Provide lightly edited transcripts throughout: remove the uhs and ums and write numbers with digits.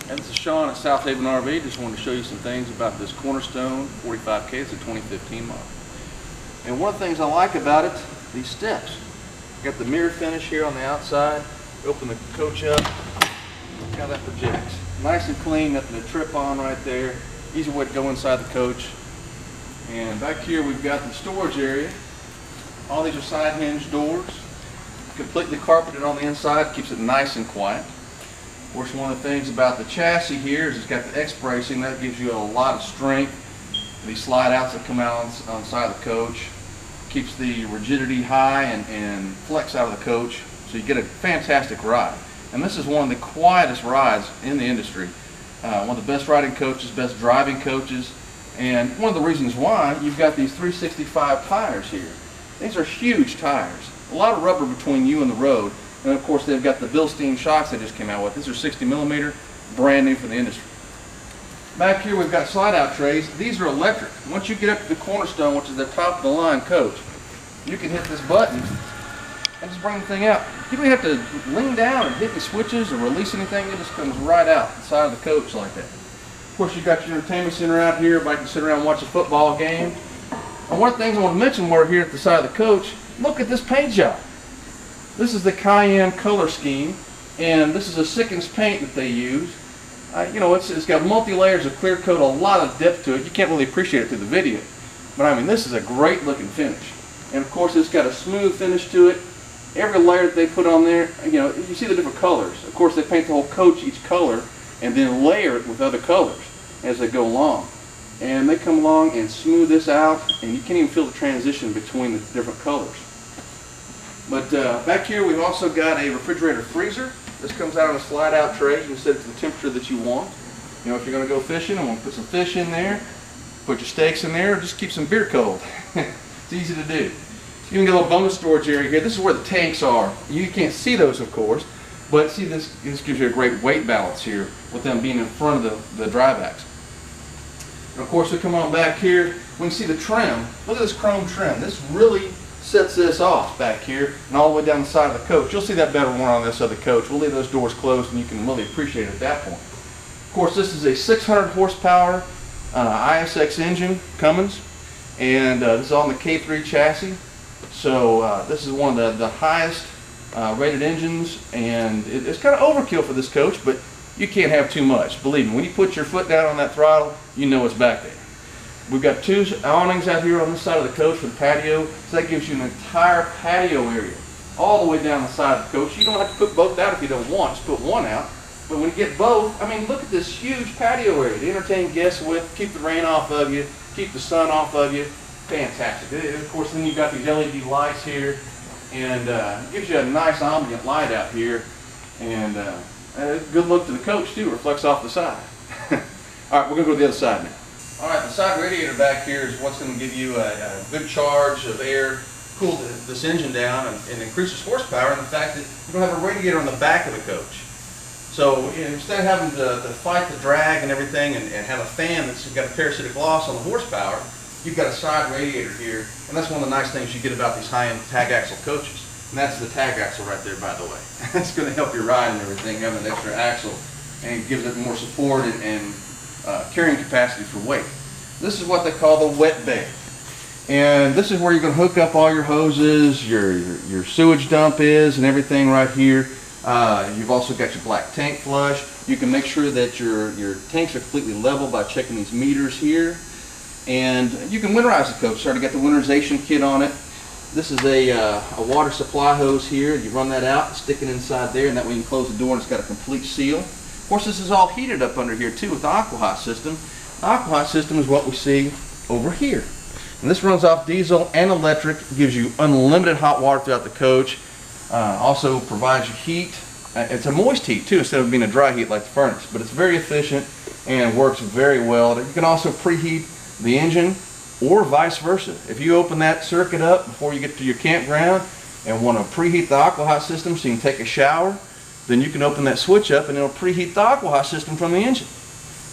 And this is Sean at Southaven RV. Just wanted to show you some things about this Cornerstone 45K. It's a 2015 model. And one of the things I like about it, these steps. Got the mirror finish here on the outside. Open the coach up. Look how that projects. Nice and clean, nothing to trip on right there. Easy way to go inside the coach. And back here we've got the storage area. All these are side hinge doors. Completely carpeted on the inside, keeps it nice and quiet. Of course, one of the things about the chassis here is it's got the X bracing. That gives you a lot of strength. These slide outs that come out on the side of the coach. Keeps the rigidity high and flex out of the coach, so you get a fantastic ride. And this is one of the quietest rides in the industry. One of the best riding coaches, best driving coaches. And one of the reasons why, you've got these 365 tires here. These are huge tires. A lot of rubber between you and the road. And of course they've got the Bilstein shocks they just came out with. These are 60mm, brand new for the industry. Back here we've got slide out trays. These are electric. Once you get up to the Cornerstone, which is the top of the line coach, you can hit this button and just bring the thing out. You don't have to lean down and hit the switches or release anything. It just comes right out the side of the coach like that. Of course you've got your entertainment center out here. Everybody can sit around and watch a football game. And one of the things I want to mention while we're here at the side of the coach, look at this paint job. This is the Cayenne color scheme, and this is a Sickens paint that they use. You know, it's got multi-layers of clear coat, a lot of depth to it. You can't really appreciate it through the video, but I mean, this is a great looking finish. And of course, it's got a smooth finish to it. Every layer that they put on there, you know, you see the different colors. Of course, they paint the whole coach each color, and then layer it with other colors as they go along. And they come along and smooth this out, and you can't even feel the transition between the different colors. But back here we've also got a refrigerator freezer. This comes out on a slide out tray. You can set it to the temperature that you want. You know, if you're going to go fishing and want to put some fish in there, put your steaks in there, or just keep some beer cold. It's easy to do. You can get a little bonus storage area here. This is where the tanks are. You can't see those, of course, but see, this gives you a great weight balance here with them being in front of the drive axle. And of course, we come on back here, we can see the trim. Look at this chrome trim. This really sets this off back here and all the way down the side of the coach. You'll see that better one on this other coach. We'll leave those doors closed and you can really appreciate it at that point. Of course, this is a 600 horsepower ISX engine, Cummins, and this is on the K3 chassis. So this is one of the highest rated engines, and it's kind of overkill for this coach, but you can't have too much. Believe me, when you put your foot down on that throttle, you know it's back there. We've got two awnings out here on this side of the coach for the patio, so that gives you an entire patio area all the way down the side of the coach. You don't have to put both out if you don't want, just put one out. But when you get both, I mean, look at this huge patio area to entertain guests with, keep the rain off of you, keep the sun off of you. Fantastic. Of course, then you've got these LED lights here, and it gives you a nice ambient light out here, and a good look to the coach too, reflects off the side. All right, we're going to go to the other side now. All right, the side radiator back here is what's going to give you a good charge of air, cool this engine down, and increase its horsepower, and the fact that you don't have a radiator on the back of the coach. So you know, instead of having to fight the drag and everything and have a fan that's got a parasitic loss on the horsepower, you've got a side radiator here, and that's one of the nice things you get about these high-end tag axle coaches. And that's the tag axle right there, by the way. It's going to help your ride and everything, having an extra axle, and it gives it more support and carrying capacity for weight. This is what they call the wet bay, and this is where you're going to hook up all your hoses, your sewage dump is, and everything right here. You've also got your black tank flush. You can make sure that your tanks are completely level by checking these meters here, and you can winterize the coach. So I got the winterization kit on it. This is a water supply hose here. You run that out, stick it inside there, and that way you can close the door and it's got a complete seal. Of course, this is all heated up under here too with the aqua-hot system. The aqua-hot system is what we see over here. And this runs off diesel and electric, gives you unlimited hot water throughout the coach. Also provides you heat. It's a moist heat too, instead of being a dry heat like the furnace. But it's very efficient and works very well. You can also preheat the engine or vice versa. If you open that circuit up before you get to your campground and want to preheat the aqua-hot system so you can take a shower, then you can open that switch up and it'll preheat the aqua-hot system from the engine.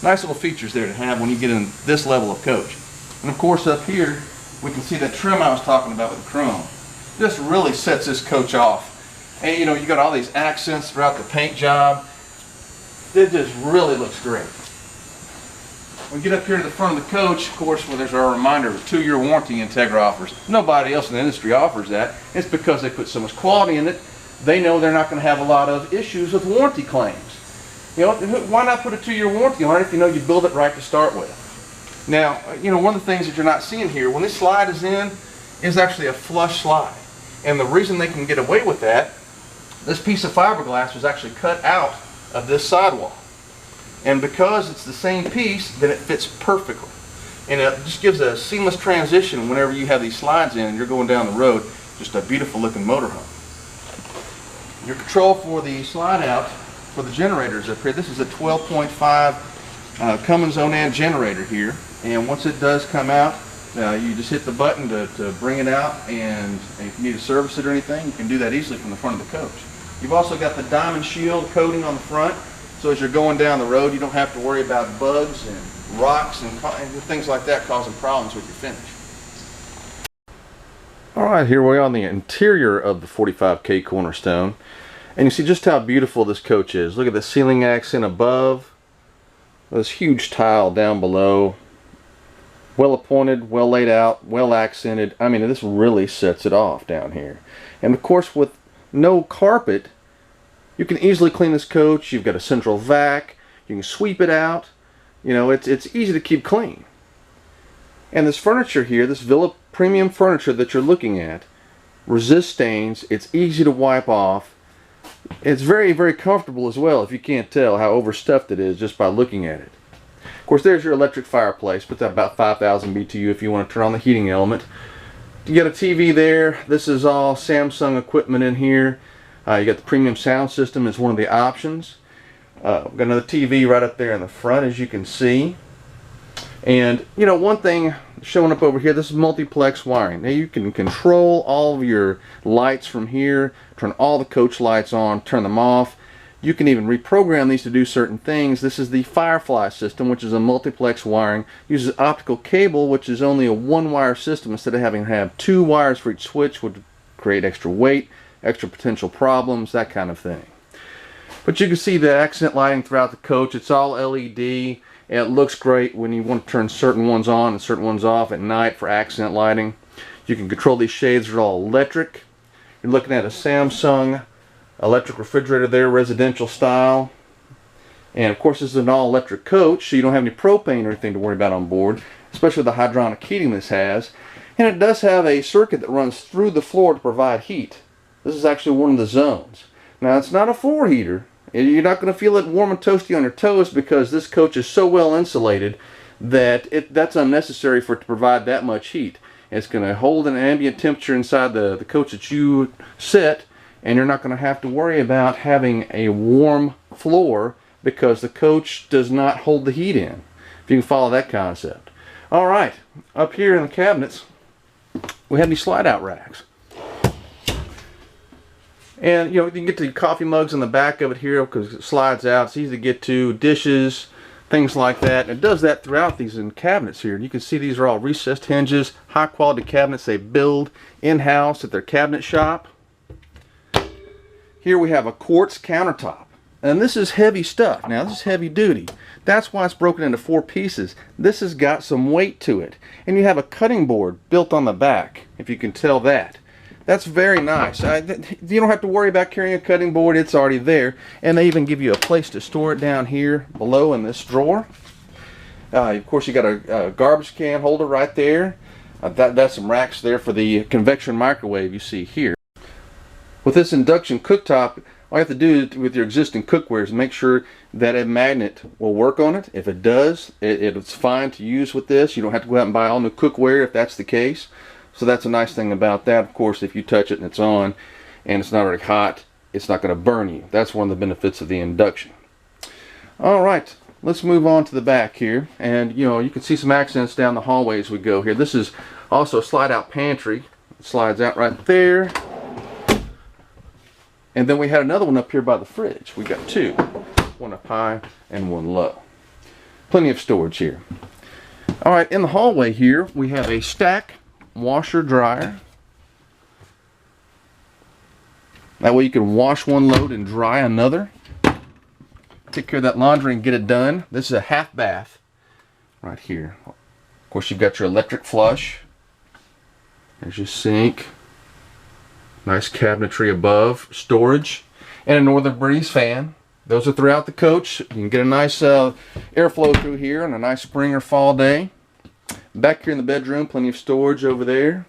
Nice little features there to have when you get in this level of coach. And of course up here we can see that trim I was talking about with the chrome. This really sets this coach off. And you know, you got all these accents throughout the paint job. it just really looks great. We get up here to the front of the coach, of course, well, there's our reminder of a 2-year warranty Entegra offers. Nobody else in the industry offers that. It's because they put so much quality in it. They know they're not going to have a lot of issues with warranty claims. You know, why not put a 2-year warranty on it if you know you build it right to start with? Now, you know, one of the things that you're not seeing here, when this slide is in, is actually a flush slide. And the reason they can get away with that, this piece of fiberglass was actually cut out of this sidewall. And because it's the same piece, then it fits perfectly. And it just gives a seamless transition whenever you have these slides in and you're going down the road. Just a beautiful looking motorhome. Your control for the slide out for the generators up here, this is a 12.5 Cummins Onan generator here. And once it does come out, you just hit the button to bring it out, and if you need to service it or anything, you can do that easily from the front of the coach. You've also got the diamond shield coating on the front, so as you're going down the road, you don't have to worry about bugs and rocks and things like that causing problems with your finish. Alright, here we are on the interior of the 45K Cornerstone, and you see just how beautiful this coach is. Look at the ceiling accent above, this huge tile down below. Well appointed, well laid out, well accented. I mean, this really sets it off down here. And of course, with no carpet, you can easily clean this coach. You've got a central vac. You can sweep it out. You know, it's easy to keep clean. And this furniture here, this Villa premium furniture that you're looking at, resists stains. It's easy to wipe off. It's very, very comfortable as well, if you can't tell how overstuffed it is just by looking at it. Of course, there's your electric fireplace. Puts out about 5,000 BTU if you want to turn on the heating element. You got a TV there. This is all Samsung equipment in here. You got the premium sound system as one of the options. Got another TV right up there in the front, as you can see. And you know, one thing showing up over here, this is multiplex wiring. Now you can control all of your lights from here, turn all the coach lights on, turn them off. You can even reprogram these to do certain things. This is the Firefly system, which is a multiplex wiring. Uses optical cable, which is only a 1-wire system instead of having to have 2 wires for each switch, would create extra weight, extra potential problems, that kind of thing. But you can see the accent lighting throughout the coach. It's all LED, and it looks great when you want to turn certain ones on and certain ones off at night for accent lighting. You can control these shades. They're all electric. You're looking at a Samsung electric refrigerator there, residential style. And of course, this is an all-electric coach, so you don't have any propane or anything to worry about on board, especially the hydronic heating this has. And it does have a circuit that runs through the floor to provide heat. This is actually one of the zones. Now, it's not a floor heater. You're not going to feel it warm and toasty on your toes because this coach is so well insulated that that's unnecessary for it to provide that much heat. It's going to hold an ambient temperature inside the coach that you set, and you're not going to have to worry about having a warm floor because the coach does not hold the heat in, if you can follow that concept. Alright, up here in the cabinets, we have these slide-out racks. And, you know, you can get the coffee mugs in the back of it here because it slides out. It's easy to get to. Dishes, things like that. And it does that throughout these cabinets here. And you can see these are all recessed hinges, high-quality cabinets they build in-house at their cabinet shop. Here we have a quartz countertop, and this is heavy stuff. Now this is heavy duty. That's why it's broken into 4 pieces. This has got some weight to it, and you have a cutting board built on the back, if you can tell that. That's very nice. You don't have to worry about carrying a cutting board. It's already there, and they even give you a place to store it down here below in this drawer. Of course, you got a garbage can holder right there. That's some racks there for the convection microwave you see here. With this induction cooktop, all you have to do with your existing cookware is make sure that a magnet will work on it. If it does, it's fine to use with this. You don't have to go out and buy all new cookware if that's the case. So that's a nice thing about that. Of course, if you touch it and it's on and it's not already hot, it's not going to burn you. That's one of the benefits of the induction. Alright, let's move on to the back here. And you know, you can see some accents down the hallway as we go here. This is also a slide-out pantry. It slides out right there. And then we had another one up here by the fridge. We got 2. One up high and one low. Plenty of storage here. Alright, in the hallway here, we have a stack washer dryer. That way you can wash one load and dry another. take care of that laundry and get it done. This is a half bath right here. Of course, you've got your electric flush. There's your sink. Nice cabinetry above, storage, and a northern breeze fan. Those are throughout the coach. You can get a nice airflow through here on a nice spring or fall day. Back here in the bedroom, plenty of storage over there.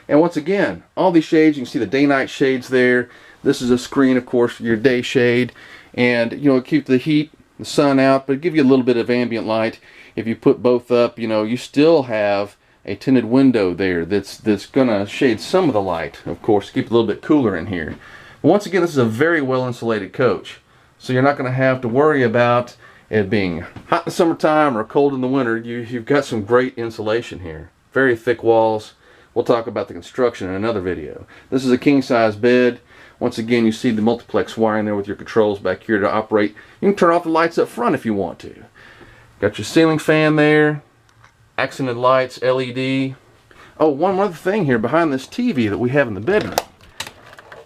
And once again, all these shades, you can see the day-night shades there. This is a screen, of course, for your day shade. And, you know, keep the heat, the sun out, but give you a little bit of ambient light. If you put both up, you know, you still have a tinted window there that's going to shade some of the light, of course, to keep it a little bit cooler in here. But once again, this is a very well insulated coach, so you're not going to have to worry about it being hot in the summertime or cold in the winter. You've got some great insulation here. Very thick walls. We'll talk about the construction in another video. This is a king-size bed. Once again, you see the multiplex wiring there with your controls back here to operate. You can turn off the lights up front if you want to. Got your ceiling fan there. Accented lights, LED. Oh, one other thing here behind this TV that we have in the bedroom.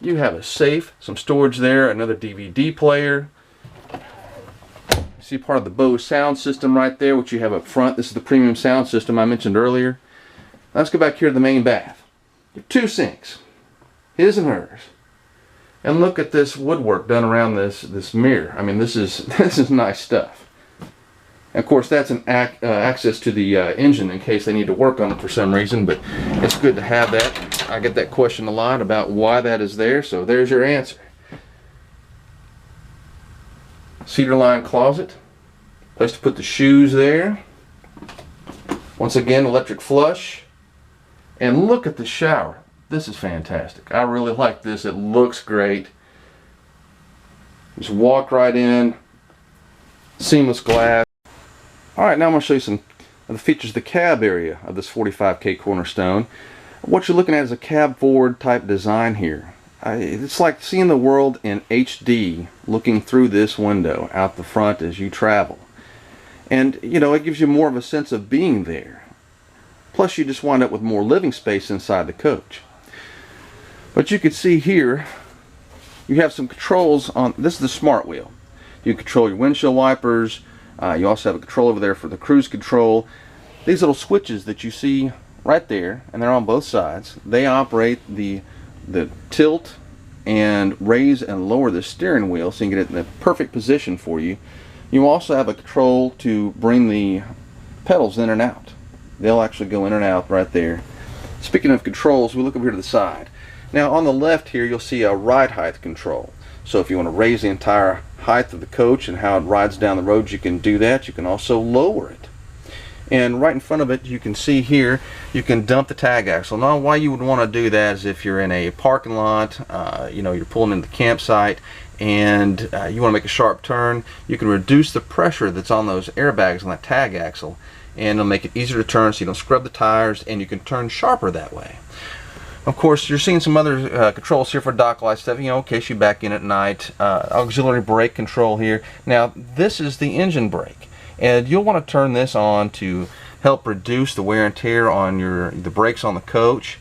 You have a safe, some storage there, another DVD player. You see part of the Bose sound system right there, which you have up front. This is the premium sound system I mentioned earlier. Let's go back here to the main bath. You have 2 sinks, his and hers. And look at this woodwork done around this mirror. I mean, this is nice stuff. Of course, that's an access to the engine in case they need to work on it for some reason, but it's good to have that. I get that question a lot about why that is there, so there's your answer. Cedar lined closet, place to put the shoes there. Once again, electric flush. And look at the shower. This is fantastic. I really like this. It looks great. Just walk right in. Seamless glass. Alright, now I'm going to show you some of the features of the cab area of this 45K Cornerstone. What you're looking at is a cab forward type design here. It's like seeing the world in HD looking through this window out the front as you travel. And, you know, it gives you more of a sense of being there. Plus, you just wind up with more living space inside the coach. But you can see here, you have some controls on, this is the smart wheel. You control your windshield wipers. You also have a control over there for the cruise control. These little switches that you see right there, and they're on both sides, they operate the tilt and raise and lower the steering wheel so you can get it in the perfect position for you. You also have a control to bring the pedals in and out. They'll actually go in and out right there. Speaking of controls, we look over here to the side. Now on the left here you'll see a ride height control. So if you want to raise the entire height of the coach and how it rides down the road, you can do that. You can also lower it. And right in front of it, you can see here, you can dump the tag axle. Now, why you would want to do that is if you're in a parking lot, you know, you're pulling into the campsite, and you want to make a sharp turn, you can reduce the pressure that's on those airbags on that tag axle, and it'll make it easier to turn so you don't scrub the tires, and you can turn sharper that way. Of course, you're seeing some other controls here for dock light stuff, you know, in case you back in at night. Auxiliary brake control here. Now, this is the engine brake, and you'll want to turn this on to help reduce the wear and tear on the brakes on the coach.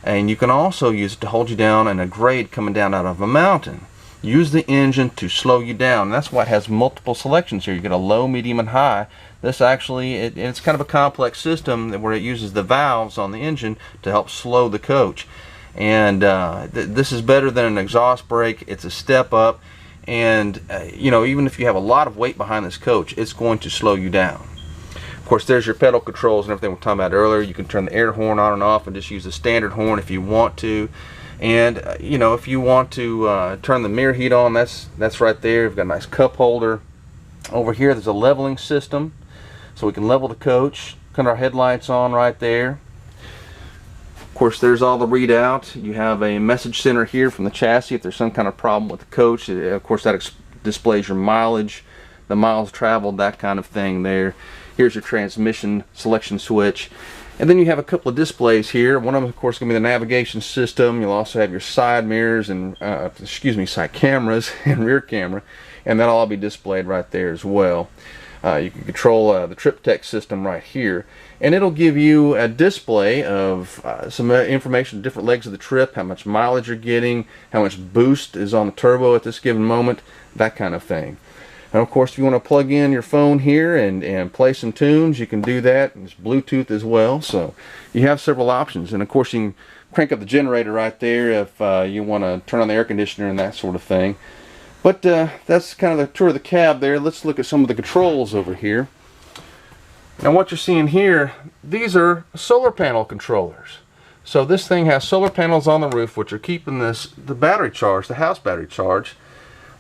And you can also use it to hold you down in a grade coming down out of a mountain. Use the engine to slow you down. And that's why it has multiple selections here. You get a low, medium, and high. This actually, it's kind of a complex system where it uses the valves on the engine to help slow the coach. And this is better than an exhaust brake. It's a step up. And you know, even if you have a lot of weight behind this coach, it's going to slow you down. Of course, there's your pedal controls and everything we were talking about earlier. You can turn the air horn on and off and just use the standard horn if you want to. And you know, if you want to turn the mirror heat on, that's right there. You've got a nice cup holder. Over here there's a leveling system, so we can level the coach. Turn our headlights on right there. Of course, there's all the readout. You have a message center here from the chassis if there's some kind of problem with the coach. Of course, that displays your mileage, the miles traveled, that kind of thing there. Here's your transmission selection switch. And then you have a couple of displays here. One of them, of course, is going to be the navigation system. You'll also have your side mirrors and, side cameras and rear camera. And that'll all be displayed right there as well. You can control the trip tech system right here. And it'll give you a display of some information, different legs of the trip, how much mileage you're getting, how much boost is on the turbo at this given moment, that kind of thing. And of course, if you want to plug in your phone here and play some tunes, you can do that. It's Bluetooth as well, so you have several options. And of course, you can crank up the generator right there if you want to turn on the air conditioner and that sort of thing. But that's kind of the tour of the cab there. Let's look at some of the controls over here. Now what you're seeing here, these are solar panel controllers. So this thing has solar panels on the roof which are keeping the battery charged, the house battery charged.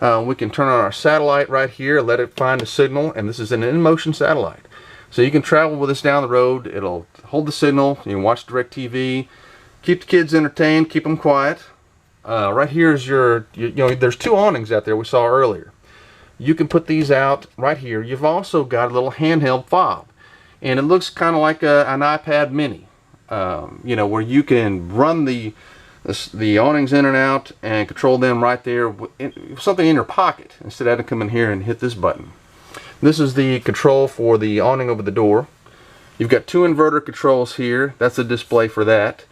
We can turn on our satellite right here, let it find a signal, and this is an in-motion satellite. So you can travel with this down the road. It'll hold the signal, you can watch DirecTV, keep the kids entertained, keep them quiet. Right here is your, there's two awnings out there we saw earlier. You can put these out right here. You've also got a little handheld fob, and it looks kind of like an iPad mini, where you can run the awnings in and out and control them right there with something in your pocket instead of having to come in here and hit this button. This is the control for the awning over the door. You've got two inverter controls here. That's the display for that.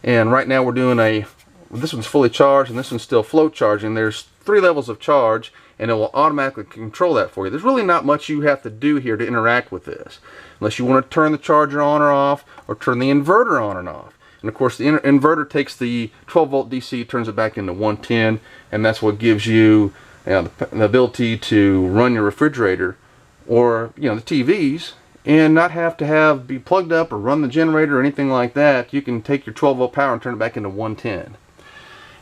And right now we're doing this one's fully charged and this one's still float charging. There's 3 levels of charge, and it will automatically control that for you. There's really not much you have to do here to interact with this, unless you want to turn the charger on or off, or turn the inverter on and off. And of course the inverter takes the 12 volt DC, turns it back into 110, and that's what gives you, the ability to run your refrigerator or the TVs and not have to be plugged up or run the generator or anything like that. You can take your 12 volt power and turn it back into 110.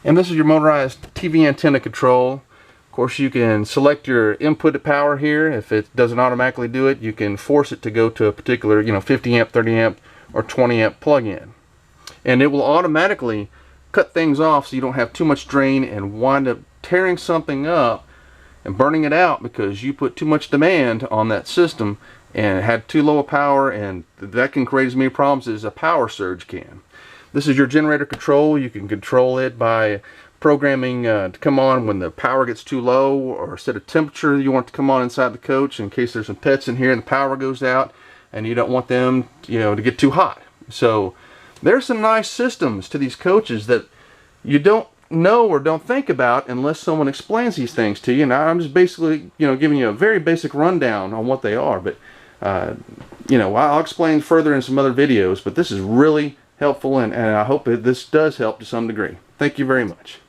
And this is your motorized TV antenna control. Of course, you can select your input power here. If it doesn't automatically do it, you can force it to go to a particular 50 amp, 30 amp, or 20 amp plug-in. And it will automatically cut things off so you don't have too much drain and wind up tearing something up and burning it out because you put too much demand on that system and it had too low a power, and that can create as many problems as a power surge can. This is your generator control. You can control it by programming to come on when the power gets too low, or set a temperature you want to come on inside the coach in case there's some pets in here and the power goes out and you don't want them to get too hot. So there's some nice systems to these coaches that you don't know or don't think about unless someone explains these things to you. And I'm just basically giving you a very basic rundown on what they are, but I'll explain further in some other videos. But this is really helpful, and I hope this does help to some degree. Thank you very much.